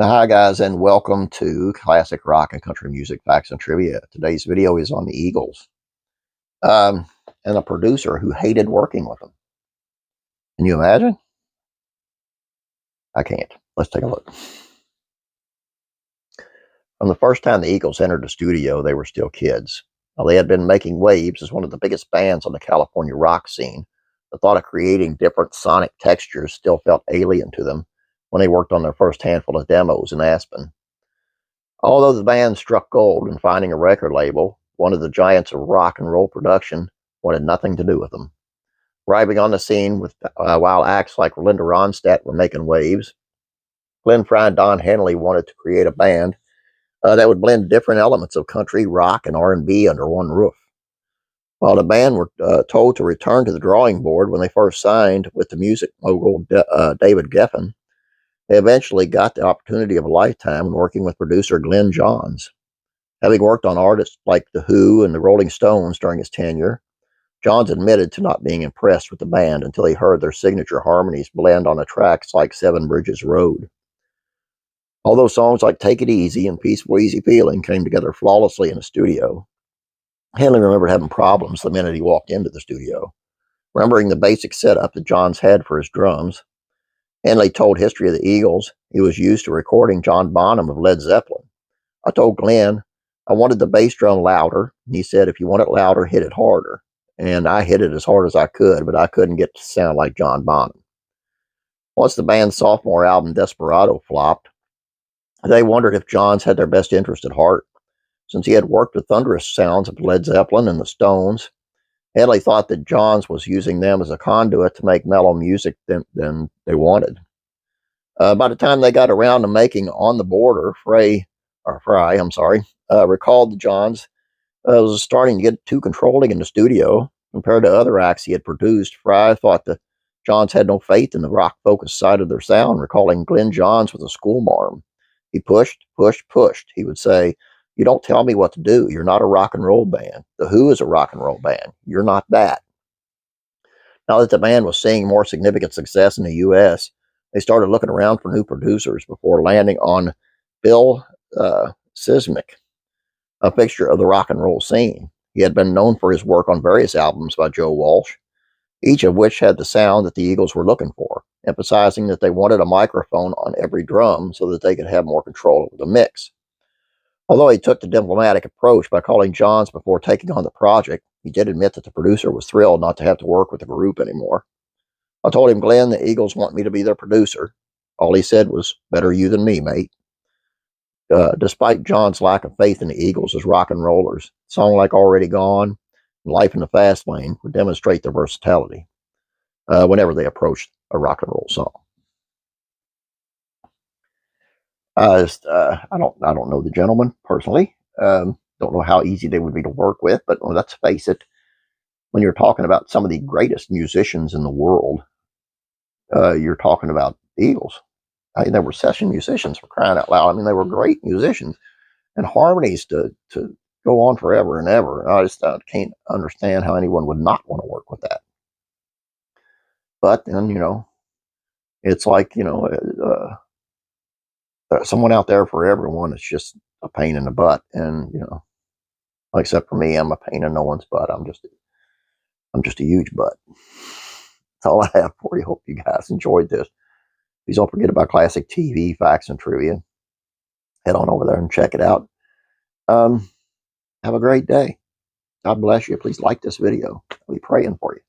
Hi guys, and welcome to Classic Rock and Country Music Facts and Trivia. Today's video is on the Eagles um, and a producer who hated working with them. Can you imagine? I can't. Let's take a look. From the first time the Eagles entered the studio, they were still kids. While they had been making waves as one of the biggest bands on the California rock scene, the thought of creating different sonic textures still felt alien to them when they worked on their first handful of demos in Aspen. Although the band struck gold in finding a record label, one of the giants of rock and roll production wanted nothing to do with them. Arriving on the scene while acts like Linda Ronstadt were making waves, Glenn Frey and Don Henley wanted to create a band that would blend different elements of country, rock, and R&B under one roof. While the band were told to return to the drawing board when they first signed with the music mogul David Geffen, they eventually got the opportunity of a lifetime when working with producer Glenn Johns. Having worked on artists like The Who and the Rolling Stones during his tenure, Johns admitted to not being impressed with the band until he heard their signature harmonies blend on tracks like Seven Bridges Road. Although songs like Take It Easy and Peaceful Easy Feeling came together flawlessly in the studio, Henley remembered having problems the minute he walked into the studio. Remembering the basic setup that Johns had for his drums, Henley told History of the Eagles he was used to recording John Bonham of Led Zeppelin. I told Glenn I wanted the bass drum louder, and he said, if you want it louder, hit it harder. And I hit it as hard as I could, but I couldn't get to sound like John Bonham. Once the band's sophomore album, Desperado, flopped, they wondered if Johns had their best interest at heart. Since he had worked with thunderous sounds of Led Zeppelin and the Stones, Henley thought that Johns was using them as a conduit to make mellow music than they wanted. By the time they got around to making On the Border, Frey recalled that Johns was starting to get too controlling in the studio. Compared to other acts he had produced, Frey thought that Johns had no faith in the rock-focused side of their sound, recalling Glenn Johns was a schoolmarm. He pushed, he would say, you don't tell me what to do. You're not a rock and roll band. The Who is a rock and roll band. You're not that. Now that the band was seeing more significant success in the U.S., they started looking around for new producers before landing on Bill Szymczyk, a fixture of the rock and roll scene. He had been known for his work on various albums by Joe Walsh, each of which had the sound that the Eagles were looking for, emphasizing that they wanted a microphone on every drum so that they could have more control over the mix. Although he took the diplomatic approach by calling Johns before taking on the project, he did admit that the producer was thrilled not to have to work with the group anymore. I told him, Glenn, the Eagles want me to be their producer. All he said was, better you than me, mate. Despite John's lack of faith in the Eagles as rock and rollers, a song like Already Gone and Life in the Fast Lane would demonstrate their versatility whenever they approached a rock and roll song. I don't know the gentleman personally. Don't know how easy they would be to work with, but let's face it, when you're talking about some of the greatest musicians in the world, you're talking about the Eagles. I mean, they were session musicians, for crying out loud. I mean, they were great musicians and harmonies to go on forever and ever. I just can't understand how anyone would not want to work with that. But then, it's like, someone out there for everyone. It's just a pain in the butt. And, except for me, I'm a pain in no one's butt. I'm just a huge butt. That's all I have for you. Hope you guys enjoyed this. Please don't forget about classic TV, facts, and trivia. Head on over there and check it out. Have a great day. God bless you. Please like this video. I'll be praying for you.